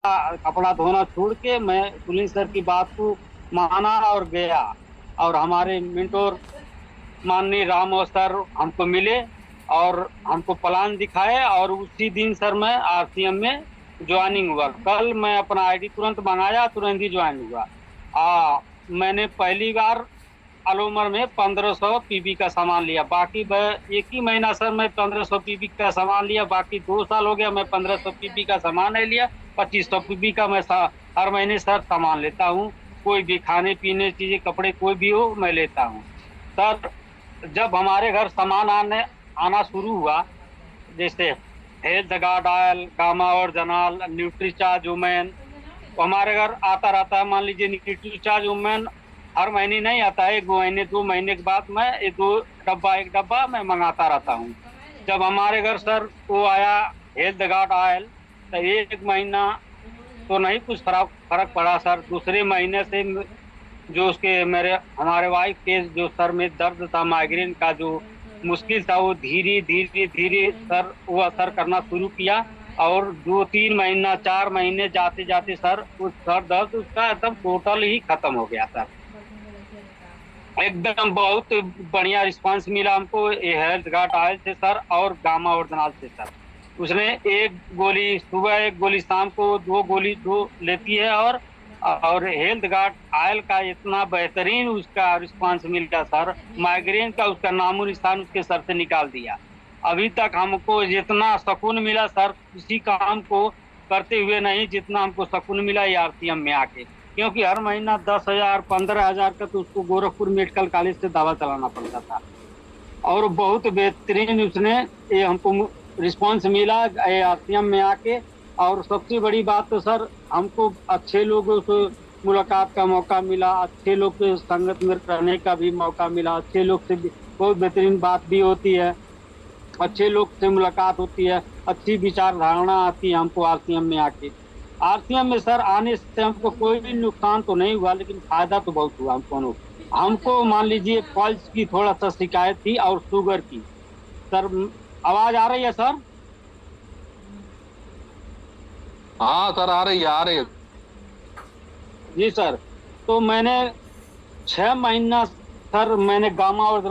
कपड़ा धोना छोड़ के मैं पुलिस सर की बात को माना और गया। और हमारे मिंटोर माननीय राम सर हमको मिले और हमको प्लान दिखाए, और उसी दिन सर मैं आरसीएम में ज्वाइनिंग हुआ। कल मैं अपना आईडी तुरंत मंगाया, तुरंत ही ज्वाइन हुआ। मैंने पहली बार आलोमर में 1500 पीबी का सामान लिया। बाकी एक ही महीना सर मैं 1500 पीबी का सामान लिया। बाकी 2 साल हो गया मैं 1500 पीबी का सामान नहीं लिया। 2500 पीबी का मैं हर महीने सर सामान लेता हूँ। कोई भी खाने पीने चीजें, कपड़े कोई भी हो मैं लेता हूँ सर। जब हमारे घर सामान आना शुरू हुआ, जैसे हेल्थ गार्ड आयल, गामा और जनाल, न्यूट्रीचार्ज वुमेन, तो हमारे घर आता रहता है। मान लीजिए न्यूट्रीचार्ज वुमेन हर महीने नहीं आता है, 1 महीने 2 महीने के बाद मैं एक डब्बा मैं मंगाता रहता हूँ। जब हमारे घर सर वो आया हेल्थ गार्ड आयल, तो 1 महीना तो नहीं कुछ फर्क पड़ा सर। दूसरे महीने से जो उसके मेरे हमारे वाइफ के जो सर में दर्द था, माइग्रेन का जो मुश्किल था, वो धीरे धीरे धीरे सर वो असर करना शुरू किया। और 2 3 महीना 4 महीने जाते जाते सर उस सर दर्द उसका एकदम टोटल ही खत्म हो गया सर। एकदम बहुत बढ़िया रिस्पांस मिला हमको ये हेल्थ गार्ड आयल से सर और गामा ओरिजिनल से सर। उसने एक गोली सुबह, एक गोली शाम को, 2 गोली दो लेती है। और हेल्थ गार्ड आयल का इतना बेहतरीन उसका रिस्पांस मिला सर, माइग्रेन का उसका नामो निशान उसके सर से निकाल दिया। अभी तक हमको जितना सुकून मिला सर किसी काम को करते हुए नहीं, जितना हमको सुकून मिला ये आरसीएम में आके। क्योंकि हर महीना 10,000 15,000 का तो उसको गोरखपुर मेडिकल कॉलेज से दवा चलाना पड़ता था। और बहुत बेहतरीन उसने ये हमको रिस्पांस मिला आरसीएम में आके। और सबसे बड़ी बात तो सर हमको अच्छे लोगों से मुलाकात का मौका मिला, अच्छे लोग के संगत में रहने का भी मौका मिला, अच्छे लोग से भी बहुत बेहतरीन बात भी होती है, अच्छे लोग से मुलाकात होती है, अच्छी विचारधारणा आती है हमको आरसीएम में आके। आरसीएम में सर आने से हमको कोई भी नुकसान तो नहीं हुआ, लेकिन फायदा तो बहुत हुआ हमको। हमको मान लीजिए पल्स की थोड़ा सा शिकायत थी और शुगर की सर। आवाज आ रही है सर? हाँ सर, आ रही है, आ रही है। जी सर। तो मैंने 6 महीना सर मैंने गामा और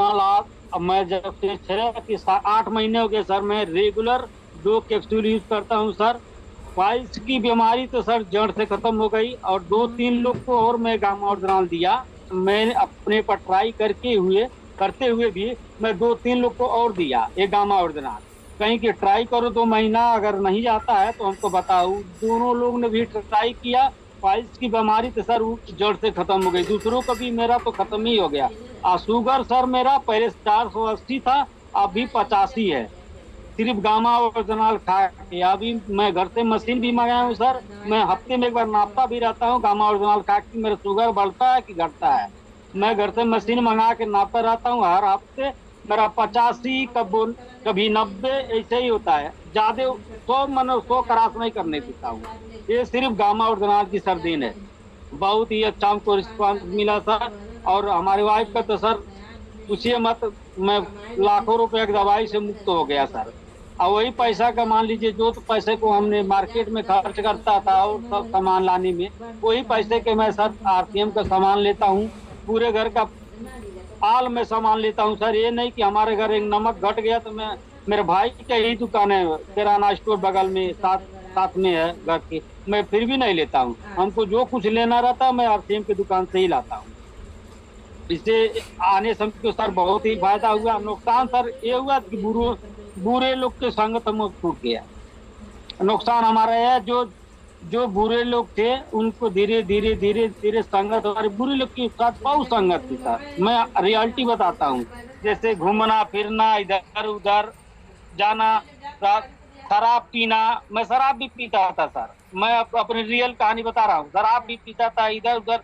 अब मैं जब से 6 कि 8 महीने हो गए सर मैं रेगुलर 2 कैप्सूल यूज करता हूँ सर। फाइल्स की बीमारी तो सर जड़ से खत्म हो गई, और 2 3 लोग को और मैं गामा और दिया। मैंने अपने पर ट्राई करते हुए भी मैं 2 3 लोग को और दिया ये गामा और कहीं कि ट्राई करो 2 महीना, अगर नहीं जाता है तो हमको बताओ। दोनों लोग ने भी ट्राई किया। फाइल्स की बीमारी तो सर जड़ से खत्म हो गई, दूसरों का भी मेरा तो खत्म ही हो गया। शुगर सर मेरा पहले 480 था, अभी 85 है, सिर्फ गामा ओरिजिनल खा के। अभी मैं घर से मशीन भी मंगाया हूँ सर। मैं हफ्ते में एक बार नापता भी रहता हूँ गामा ओरिजिनल खा के मेरा शुगर बढ़ता है कि घटता है। मैं घर से मशीन मंगा के नापता रहता हूँ हर हफ्ते। मेरा 85 कभी 90 ऐसे ही होता है, ज्यादा 100 क्रॉस नहीं करने देता हूँ। ये सिर्फ गामा ओरिजिनल की सर देन है। बहुत ही अच्छा हमको रिस्पॉन्स मिला सर। और हमारे वाइफ का तो सर पूछिए मत, मैं लाखों रुपए की दवाई से मुक्त हो गया सर। और वही पैसा का मान लीजिए जो तो पैसे को हमने मार्केट में खर्च करता था और सब सामान लाने में, वही पैसे के मैं सर आरसीएम का सामान लेता हूँ। पूरे घर का आल में सामान लेता हूँ सर। ये नहीं कि हमारे घर एक नमक घट गया तो मैं, मेरे भाई का यही दुकान है किराना स्टोर बगल में, साथ साथ में है घर के, मैं फिर भी नहीं लेता हूँ। हमको जो कुछ लेना रहता है मैं आरसीएम की दुकान से ही लाता हूँ। इससे आने समय को सर बहुत ही फायदा हुआ। नुकसान सर ये हुआ कि बुरे बुरे लोग के संगत हम छूट गया। नुकसान हमारा है जो जो बुरे लोग थे उनको धीरे धीरे धीरे धीरे संगत, हमारे बुरे लोग के साथ बहुत संगत थी सर। मैं रियलिटी बताता हूँ, जैसे घूमना फिरना, इधर उधर जाना, शराब पीना। मैं शराब भी पीता था सर। मैं अपनी रियल कहानी बता रहा हूँ, शराब भी पीता था, इधर उधर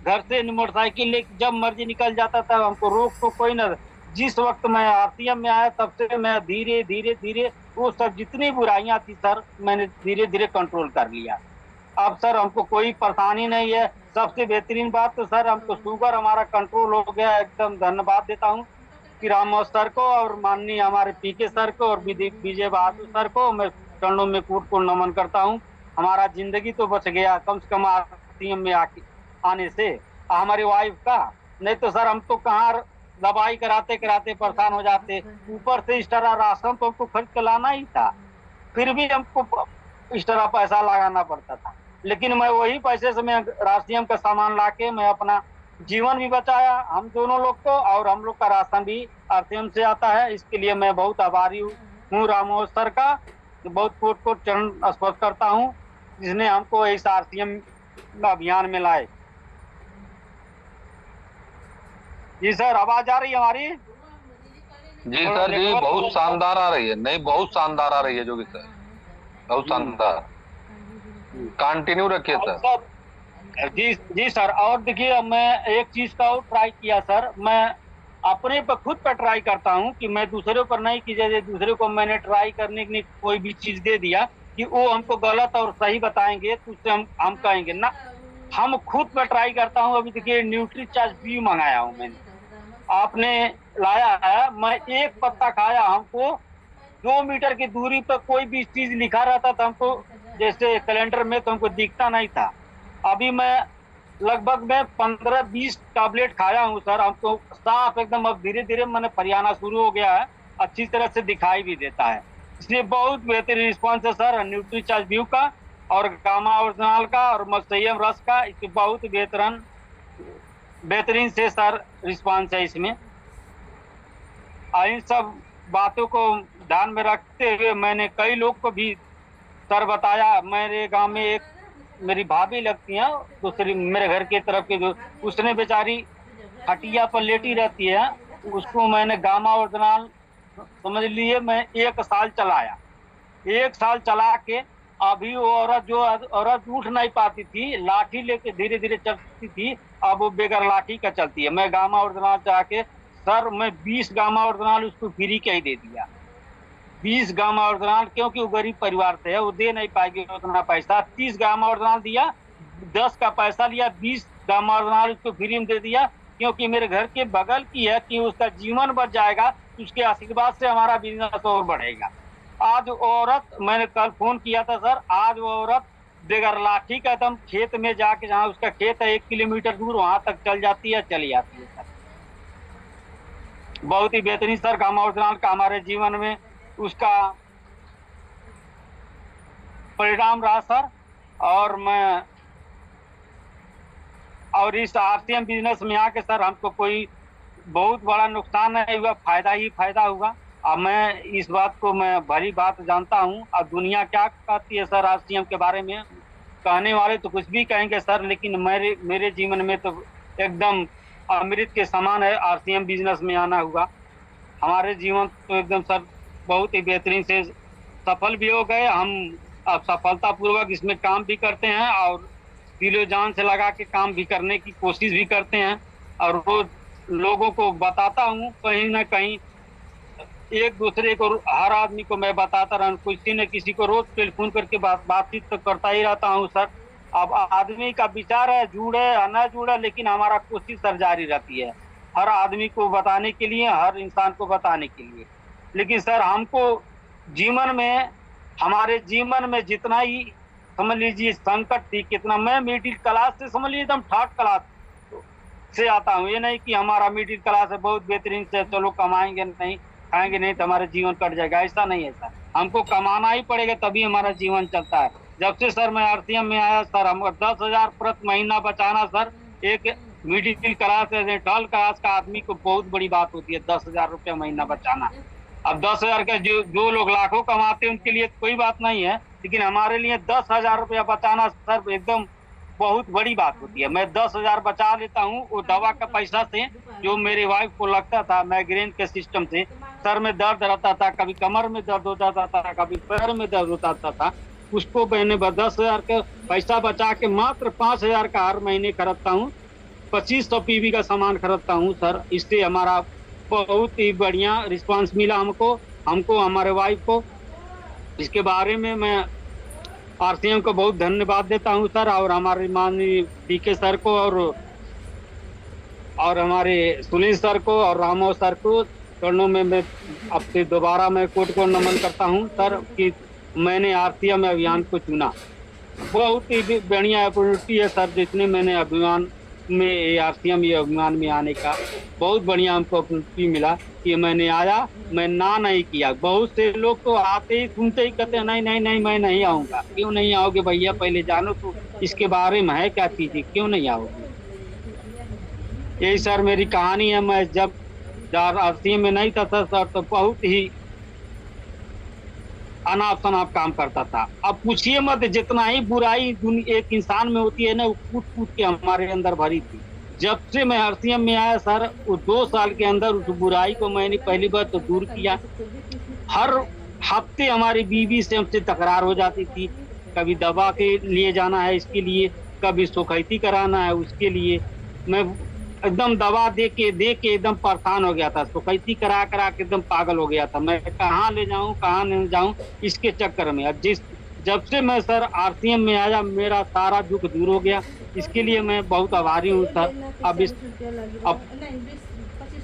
घर से मोटरसाइकिल लेके जब मर्जी निकल जाता था, हमको रोक तो कोई ना। जिस वक्त मैं आरसीएम में आया तब से मैं धीरे धीरे धीरे वो सब जितनी बुराइयां थी सर मैंने धीरे धीरे कंट्रोल कर लिया। अब सर हमको कोई परेशानी नहीं है। सबसे बेहतरीन बात तो सर हमको शुगर हमारा कंट्रोल हो गया एकदम। धन्यवाद देता हूँ कि रामोद सर को और माननीय हमारे पीके सर को और विजय बहादुर सर को मैं चरणों में कूट को नमन करता हूँ। हमारा जिंदगी तो बच गया कम से कम आरसीएम में आने से, हमारी वाइफ का। नहीं तो सर हम तो कहाँ दवाई कराते कराते परेशान हो जाते, ऊपर से इस तरह राशन तो हमको खरीद के लाना ही था, फिर भी हमको इस तरह पैसा लगाना पड़ता था। लेकिन मैं वही पैसे से मैं राशन का सामान लाके मैं अपना जीवन भी बचाया हम दोनों लोग को, और हम लोग का राशन भी आरसीएम से आता है। इसके लिए मैं बहुत आभारी हूँ रामोद सर का, बहुत कोट कोट चरण स्पर्श करता हूँ जिसने हमको इस आरसीएम अभियान में लाए। जी सर, आवाज आ रही है हमारी? जी सर जी, बहुत शानदार आ रही है। नहीं, बहुत शानदार आ रही है जोगी सर, बहुत शानदार। कंटिन्यू रखिए सर। जी जी सर। और देखिए मैं एक चीज का और ट्राई किया सर, मैं अपने पर खुद पर ट्राई करता हूँ कि मैं दूसरे पर नहीं की, जैसे दूसरे को मैंने ट्राई करने के लिए कोई भी चीज दे दिया कि वो हमको गलत और सही बताएंगे तो उससे हम कहेंगे ना, हम खुद पर ट्राई करता हूँ। अभी देखिए न्यूट्रीचार्ज भी मंगाया हूँ मैंने, आपने लाया है, मैं एक पत्ता खाया, हमको 2 मीटर की दूरी पर कोई भी चीज लिखा रहता था हमको जैसे कैलेंडर में तो हमको दिखता नहीं था। अभी मैं लगभग मैं 15-20 टैबलेट खाया हूँ सर, हमको साफ एकदम अब धीरे धीरे मैंने परियाना शुरू हो गया है, अच्छी तरह से दिखाई भी देता है। इसलिए बहुत बेहतरीन रिस्पॉन्स है सर न्यूट्रीचार्ज व्यू का और गामा ओरिजिनल का और मत्स्यम रस का, इसके बहुत बेहतरीन से सर रिस्पॉन्स है इसमें। इन सब बातों को ध्यान में रखते हुए मैंने कई लोग को भी सर बताया। मेरे गांव में एक मेरी भाभी लगती हैं, दूसरी मेरे घर के तरफ के, जो उसने बेचारी खटिया पर लेटी रहती है, उसको मैंने गामा ओरिजिनल समझ लिए मैं 1 साल चलाया। 1 साल चला के अभी वो औरत उठ नहीं पाती थी, लाठी लेके धीरे धीरे चलती थी, अब वो बेगर लाठी का चलती है। मैं गामा ओरिजिनल जाके सर मैं 20 गामा ओरिजिनल उसको फ्री का ही दे दिया। 20 गामा ओरिजिनल, क्योंकि वो गरीब परिवार से है, वो दे नहीं पाएगी उतना पैसा। 30 गामा ओरिजिनल दिया, 10 का पैसा लिया, 20 गामा ओरिजिनल उसको फ्री में दे दिया, क्योंकि मेरे घर के बगल की है कि उसका जीवन बच जाएगा, उसके आशीर्वाद से हमारा बिजनेस और बढ़ेगा। आज औरत, मैंने कल फोन किया था सर, आज वो औरत बेगर लाठी का एकदम खेत में जाके, जहाँ उसका खेत है 1 किलोमीटर दूर, वहां तक चल जाती है, चली आती है सर। बहुत ही बेहतरीन सर गामा ओरिजिनल का हमारे जीवन में उसका परिणाम रहा सर। और इस आरसीएम बिजनेस में आके सर हमको कोई बहुत बड़ा नुकसान नहीं हुआ, फायदा ही फायदा हुआ। अब मैं इस बात को मैं भली बात जानता हूँ। अब दुनिया क्या कहती है सर आरसीएम के बारे में, कहने वाले तो कुछ भी कहेंगे सर, लेकिन मेरे जीवन में तो एकदम अमृत के समान है आरसीएम बिजनेस में आना हुआ। हमारे जीवन तो एकदम सर बहुत ही बेहतरीन से सफल भी हो गए। हम अब सफलतापूर्वक इसमें काम भी करते हैं और दिलो जान से लगा के काम भी करने की कोशिश भी करते हैं, और रोज लोगों को बताता हूँ, कहीं ना कहीं एक दूसरे को, हर आदमी को मैं बताता रहूँ, किसी न किसी को रोज टेलीफोन करके बातचीत तो करता ही रहता हूँ सर। अब आदमी का विचार है जुड़े या न जुड़े, लेकिन हमारा कोशिश सर जारी रहती है हर आदमी को बताने के लिए, हर इंसान को बताने के लिए। लेकिन सर हमको जीवन में, हमारे जीवन में जितना ही समझ लीजिए संकट थी, कितना, मैं मिडिल क्लास से समझ लीजिए एकदम 3rd क्लास से आता हूँ। ये नहीं कि हमारा मिडिल क्लास है बहुत बेहतरीन से चलो कमाएंगे नहीं खाएंगे नहीं तो हमारा जीवन कट जाएगा, ऐसा नहीं है सर। हमको कमाना ही पड़ेगा तभी हमारा जीवन चलता है। जब से सर मैं आरसीएम में आया सर, हमको 10,000 प्रति महीना बचाना सर एक मिडिल क्लास से 3rd क्लास का आदमी को बहुत बड़ी बात होती है, 10,000 रुपया महीना बचाना। अब 10,000 का जो लोग लाखों कमाते हैं उनके लिए कोई बात नहीं है, लेकिन हमारे लिए 10,000 रुपया बचाना सर एकदम बहुत बड़ी बात होती है। मैं 10,000 बचा लेता हूँ वो दवा का पैसा से, जो मेरी वाइफ को लगता था माइग्रेन के सिस्टम से, सर में दर्द रहता था, कभी कमर में दर्द होता था, कभी पैर में दर्द होता था, उसको मैंने 10,000 का पैसा बचा के मात्र 5,000 का हर महीने खरीदता हूँ, 2500 पीवी का सामान खरीदता हूँ सर। इससे हमारा बहुत ही बढ़िया रिस्पांस मिला हमको हमारे वाइफ को। इसके बारे में मैं आरसीएम को बहुत धन्यवाद देता हूँ सर, और हमारे माननीय पीके सर को और हमारे सुनील सर को और रामो सर को चरणों में मैं आपसे दोबारा मैं कोट को नमन करता हूँ सर कि मैंने आरसीएम अभियान को चुना। बहुत ही बढ़िया अपॉर्चुनिटी है सर, जितने मैंने अभिमान में आरसीएम ये अभिमान में आने का बहुत बढ़िया हमको अपॉर्चुनिटी मिला कि मैंने आया। मैं ना नहीं किया। बहुत से लोग तो आते ही सुनते ही कहते हैं नहीं नहीं नहीं मैं नहीं आऊंगा। क्यों नहीं आओगे भैया, पहले जानो तो इसके बारे में है क्या चीजें, क्यों नहीं आओगे। यही सर मेरी कहानी है। मैं जब आरसीएम में नहीं था सर तो बहुत ही अनाप शनाप काम करता था। अब पूछिए मत, जितना ही बुराई एक इंसान में होती है ना, वो कूट कूट के हमारे अंदर भरी थी। जब से मैं आरसीएम में आया सर, वो 2 साल के अंदर उस बुराई को मैंने पहली बार तो दूर किया। हर हफ्ते हमारी बीवी से हमसे तकरार हो जाती थी। कभी दवा के लिए जाना है इसके लिए, कभी सुखैती कराना है उसके लिए। मैं एकदम दवा दे के एकदम परेशान हो गया था। सुखैती करा करा के एकदम पागल हो गया था। मैं कहाँ ले जाऊं कहाँ नहीं जाऊं इसके चक्कर में। अब जब से मैं सर आरसीएम में आया, मेरा सारा दुख दूर हो गया। इसके लिए मैं बहुत आभारी हूँ सर। अब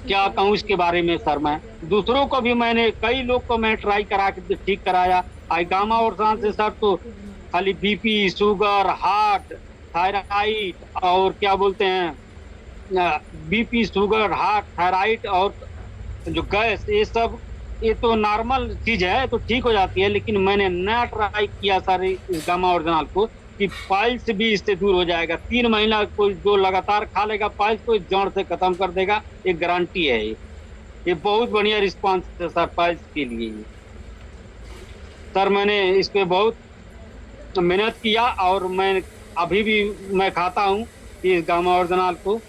क्या कहूँ इसके बारे में सर। मैं दूसरों को भी, मैंने कई लोग को मैं ट्राई करा के ठीक कराया। गामा और सांस से सर तो खाली बीपी, शुगर, हार्ट, थायराइड और क्या बोलते हैं, बीपी, शुगर, हार्ट, थायराइड और जो गैस, ये तो नॉर्मल चीज है, तो ठीक हो जाती है। लेकिन मैंने नया ट्राई किया सर इस गामा ओरिजिनल को कि पाइल्स भी इससे दूर हो जाएगा। 3 महीना कोई जो लगातार खा लेगा पाइल्स को जड़ से खत्म कर देगा, ये गारंटी है। ये बहुत बढ़िया रिस्पांस है सर पाइल्स के लिए। सर मैंने इस पे बहुत मेहनत किया और मैं अभी भी मैं खाता हूँ इस गामा ओरिजिनल को।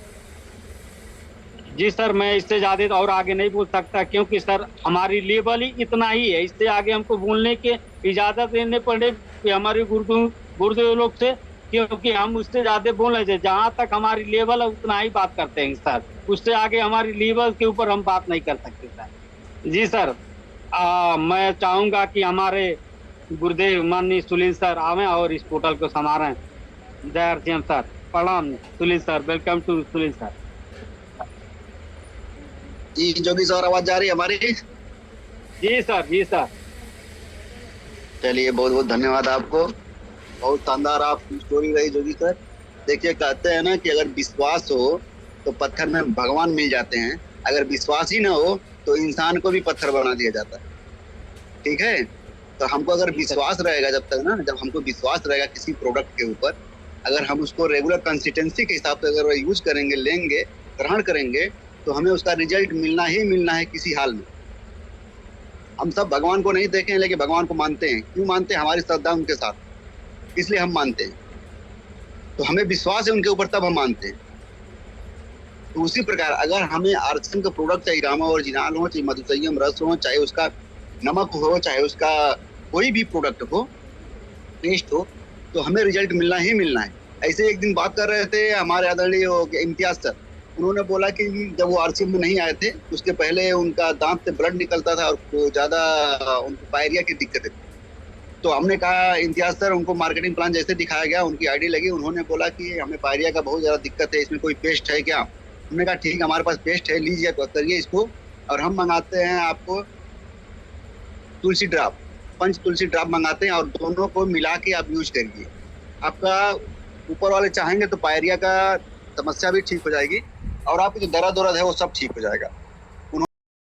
जी सर, मैं इससे ज्यादा तो और आगे नहीं बोल सकता, क्योंकि सर हमारी लेवल ही इतना ही है। इससे आगे हमको बोलने के इजाजत लेने पड़े हमारे गुरुदेव लोग से, क्योंकि हम उससे ज्यादा बोल रहे थे। जहां तक हमारी लेवल है उतना ही बात करते हैं सर। उससे आगे हमारी लेवल के ऊपर हम बात नहीं कर सकते सर। जी सर, मैं चाहूंगा कि हमारे गुरुदेव माननीय सुनील सर आवे और इस पोर्टल को संभालें। जय आरसीएम सर। प्रणाम Sunil sir. Welcome to Sunil sir. जी जोगी सर, आवाज जा रही है हमारी? जी सर, जी सर। चलिए, बहुत बहुत धन्यवाद आपको। बहुत शानदार आपकी स्टोरी रही जोगी सर। देखिए, कहते हैं ना कि अगर विश्वास हो तो पत्थर में भगवान मिल जाते हैं। अगर विश्वास ही ना हो तो इंसान को भी पत्थर बना दिया जाता है। ठीक है, तो हमको अगर विश्वास रहेगा, जब हमको विश्वास रहेगा किसी प्रोडक्ट के ऊपर, अगर हम उसको रेगुलर कंसिस्टेंसी के हिसाब से अगर यूज करेंगे, लेंगे, ग्रहण करेंगे, तो हमें उसका रिजल्ट मिलना ही मिलना है किसी हाल में। हम सब भगवान को नहीं देखें, लेकिन भगवान को मानते हैं। क्यों मानते हैं? हमारी श्रद्धा उनके साथ, इसलिए हम मानते हैं। तो हमें विश्वास है उनके ऊपर, तब हम मानते हैं। तो उसी प्रकार अगर हमें आरसीएम का प्रोडक्ट, चाहे गामा ओरिजिनल हो, चाहे मधुसंयम रस हो, चाहे उसका नमक हो, चाहे उसका कोई भी प्रोडक्ट हो, टेस्ट हो, तो हमें रिजल्ट मिलना ही मिलना है। ऐसे एक दिन बात कर रहे थे हमारे आदरणीय इम्तियाज सर। उन्होंने बोला कि जब वो आरसीएम में नहीं आए थे, उसके पहले उनका दांत से ब्लड निकलता था और ज्यादा उनको पायरिया की दिक्कतें थी। तो हमने कहा इम्तियाज सर, उनको मार्केटिंग प्लान जैसे दिखाया गया, उनकी आईडी लगी, उन्होंने बोला कि हमें पायरिया का बहुत ज्यादा दिक्कत है, इसमें कोई पेस्ट है क्या? हमने कहा ठीक, हमारे पास पेस्ट है, लीजिए करिए इसको, और हम मंगाते हैं आपको तुलसी ड्राप, पंच तुलसी ड्राप मंगाते हैं, और दोनों को मिला के आप यूज करिए। आपका ऊपर वाले चाहेंगे तो पायरिया का समस्या भी ठीक हो जाएगी, और आपकी जो दर्द है वो सब ठीक हो जाएगा।